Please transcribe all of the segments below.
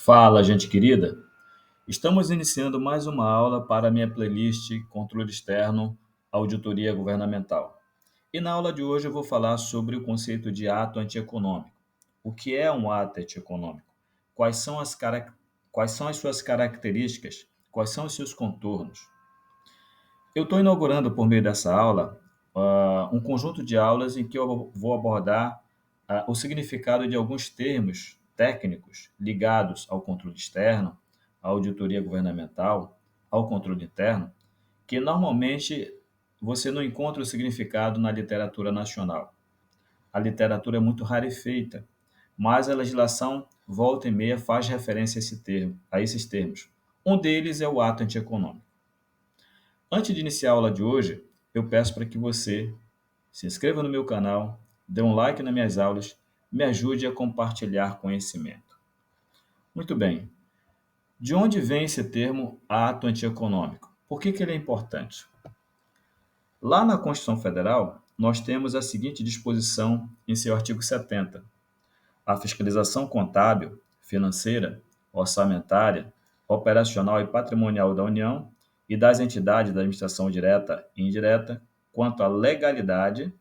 Fala, gente querida. Estamos iniciando mais uma aula para a minha playlist Controle Externo, Auditoria Governamental. E na aula de hoje eu vou falar sobre o conceito de ato antieconômico. O que é um ato antieconômico? Quais são Quais são as suas características? Quais são os seus contornos? Eu estou inaugurando por meio dessa aula um conjunto de aulas em que eu vou abordar o significado de alguns termos técnicos ligados ao controle externo, à auditoria governamental, ao controle interno, que normalmente você não encontra o significado na literatura nacional. A literatura é muito rarefeita, mas a legislação volta e meia faz referência a esses termos. Um deles é o ato antieconômico. Antes de iniciar a aula de hoje, eu peço para que você se inscreva no meu canal, dê um like nas minhas aulas, me ajude a compartilhar conhecimento. Muito bem. De onde vem esse termo ato antieconômico? Por que ele é importante? Lá na Constituição Federal, nós temos a seguinte disposição em seu artigo 70. A fiscalização contábil, financeira, orçamentária, operacional e patrimonial da União e das entidades da administração direta e indireta, quanto à legalidade,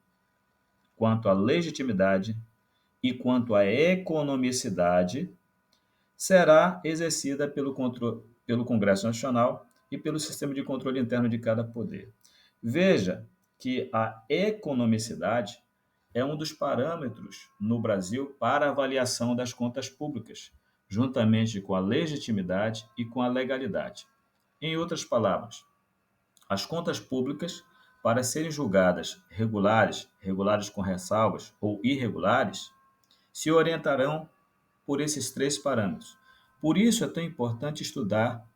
quanto à legitimidade e quanto à economicidade, será exercida pelo Congresso Nacional e pelo sistema de controle interno de cada poder. Veja que a economicidade é um dos parâmetros no Brasil para avaliação das contas públicas, juntamente com a legitimidade e com a legalidade. Em outras palavras, as contas públicas, para serem julgadas regulares, regulares com ressalvas ou irregulares, se orientarão por esses três parâmetros. Por isso é tão importante estudar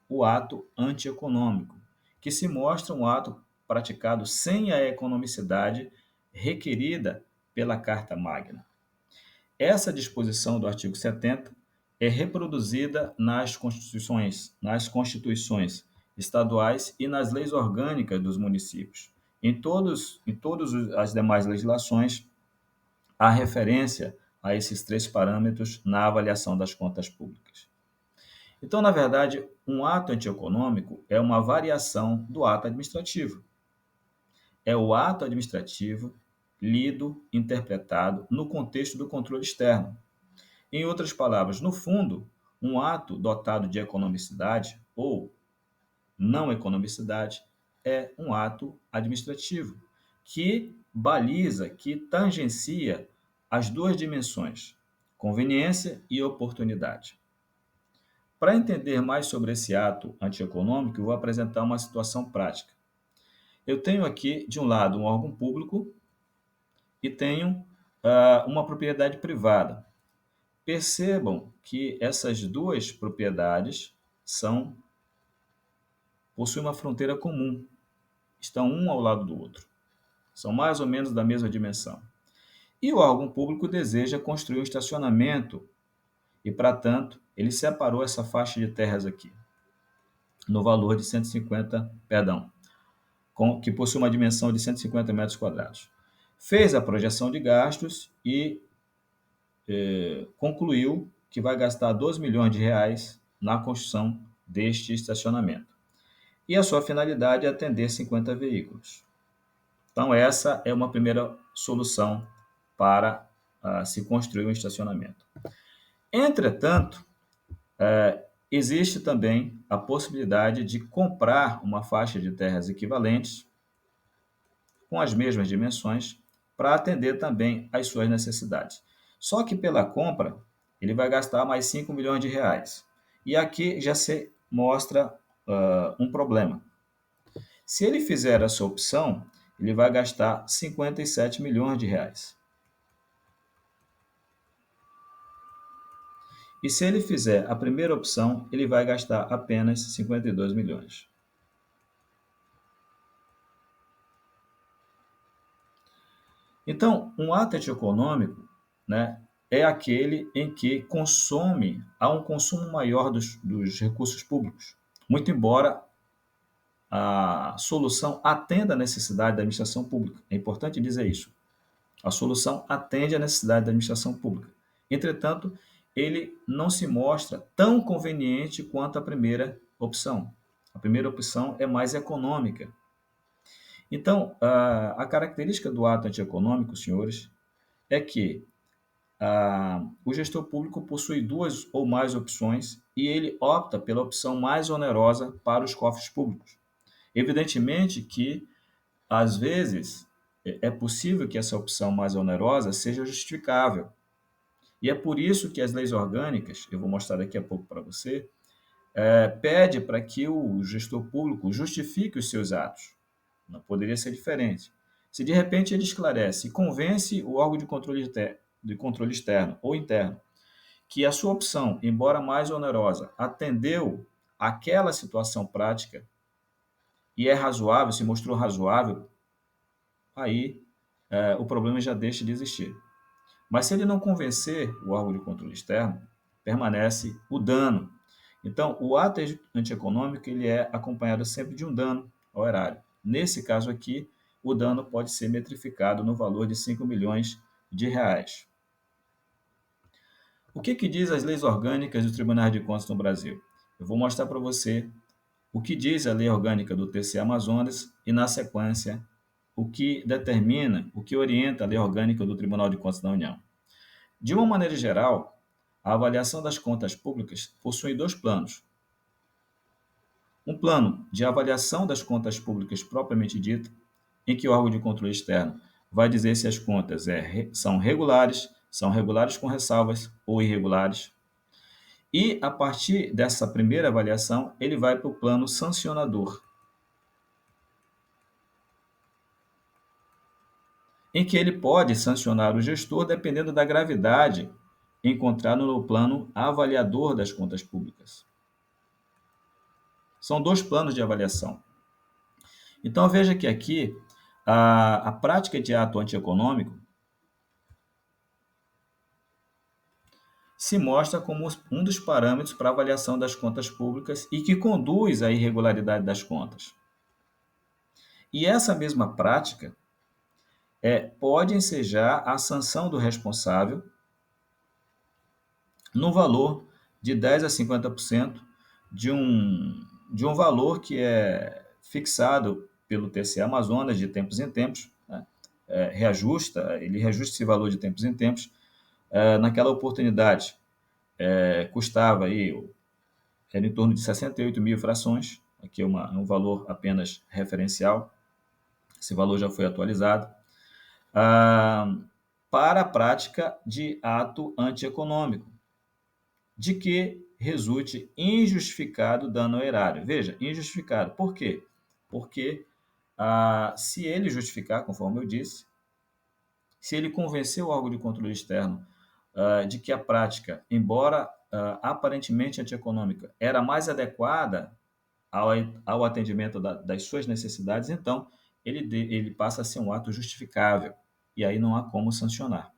o ato antieconômico, que se mostra um ato praticado sem a economicidade requerida pela Carta Magna. Essa disposição do artigo 70 é reproduzida nas constituições estaduais e nas leis orgânicas dos municípios. Em todas as demais legislações, há referência a esses três parâmetros na avaliação das contas públicas. Então, na verdade, um ato antieconômico é uma variação do ato administrativo. É o ato administrativo lido, interpretado no contexto do controle externo. Em outras palavras, no fundo, um ato dotado de economicidade ou não economicidade é um ato administrativo que baliza, que tangencia as duas dimensões, conveniência e oportunidade. Para entender mais sobre esse ato antieconômico, eu vou apresentar uma situação prática. Eu tenho aqui, de um lado, um órgão público e tenho uma propriedade privada. Percebam que essas duas propriedades possuem uma fronteira comum, estão um ao lado do outro, são mais ou menos da mesma dimensão. E o órgão público deseja construir um estacionamento e, para tanto, ele separou essa faixa de terras aqui, no valor de 150, perdão, que possui uma dimensão de 150 metros quadrados. Fez a projeção de gastos e concluiu que vai gastar 2 milhões de reais na construção deste estacionamento. E a sua finalidade é atender 50 veículos. Então, essa é uma primeira solução para se construir um estacionamento. Entretanto, existe também a possibilidade de comprar uma faixa de terras equivalentes, com as mesmas dimensões, para atender também às suas necessidades. Só que pela compra, ele vai gastar mais 5 milhões de reais. E aqui já se mostra um problema. Se ele fizer essa opção, ele vai gastar 57 milhões de reais. E se ele fizer a primeira opção, ele vai gastar apenas 52 milhões. Então, um ato antieconômico, né, é aquele em que há um consumo maior dos recursos públicos, muito embora a solução atenda à necessidade da administração pública. É importante dizer isso. A solução atende à necessidade da administração pública. Entretanto, ele não se mostra tão conveniente quanto a primeira opção. A primeira opção é mais econômica. Então, a característica do ato antieconômico, senhores, é que o gestor público possui duas ou mais opções e ele opta pela opção mais onerosa para os cofres públicos. Evidentemente que, às vezes, é possível que essa opção mais onerosa seja justificável. E é por isso que as leis orgânicas, eu vou mostrar daqui a pouco para você, pede para que o gestor público justifique os seus atos. Não poderia ser diferente. Se de repente ele esclarece e convence o órgão de controle externo ou interno que a sua opção, embora mais onerosa, atendeu àquela situação prática e é razoável, se mostrou razoável, aí o problema já deixa de existir. Mas se ele não convencer o órgão de controle externo, permanece o dano. Então, o ato antieconômico ele é acompanhado sempre de um dano ao erário. Nesse caso aqui, o dano pode ser metrificado no valor de 5 milhões de reais. O que diz as leis orgânicas dos tribunais de contas no Brasil? Eu vou mostrar para você o que diz a lei orgânica do TCE Amazonas e, na sequência, o que determina, o que orienta a lei orgânica do Tribunal de Contas da União. De uma maneira geral, a avaliação das contas públicas possui dois planos. Um plano de avaliação das contas públicas propriamente dita, em que o órgão de controle externo vai dizer se as contas são regulares com ressalvas ou irregulares. E, a partir dessa primeira avaliação, ele vai para o plano sancionador, em que ele pode sancionar o gestor dependendo da gravidade encontrada no plano avaliador das contas públicas. São dois planos de avaliação. Então, veja que aqui a prática de ato antieconômico se mostra como um dos parâmetros para avaliação das contas públicas e que conduz à irregularidade das contas. E essa mesma prática pode ensejar a sanção do responsável no valor de 10% a 50% de um valor que é fixado pelo TCE Amazonas de tempos em tempos, né? Ele reajusta esse valor de tempos em tempos. Naquela oportunidade, custava aí, era em torno de 68 mil frações, aqui é um valor apenas referencial, esse valor já foi atualizado, para a prática de ato antieconômico, de que resulte injustificado dano ao erário. Veja, injustificado. Por quê? Porque se ele justificar, conforme eu disse, se ele convencer o órgão de controle externo de que a prática, embora aparentemente antieconômica, era mais adequada ao atendimento das suas necessidades, então ele passa a ser um ato justificável, e aí não há como sancionar.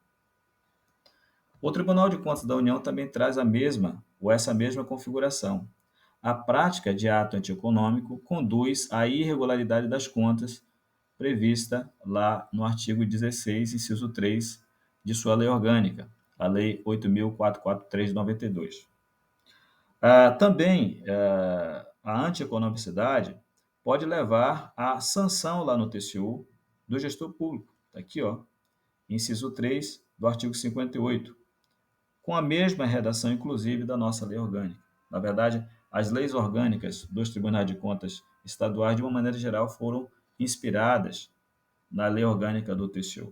O Tribunal de Contas da União também traz essa mesma configuração. A prática de ato antieconômico conduz à irregularidade das contas prevista lá no artigo 16, inciso 3 de sua lei orgânica, a Lei 8.443 de 92. Também a antieconomicidade pode levar à sanção lá no TCU do gestor público. Está aqui, ó, inciso 3 do artigo 58, com a mesma redação, inclusive, da nossa lei orgânica. Na verdade, as leis orgânicas dos tribunais de contas estaduais, de uma maneira geral, foram inspiradas na lei orgânica do TCU.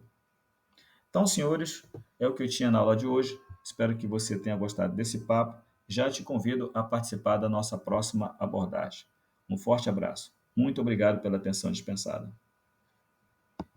Então, senhores, é o que eu tinha na aula de hoje. Espero que você tenha gostado desse papo. Já te convido a participar da nossa próxima abordagem. Um forte abraço. Muito obrigado pela atenção dispensada.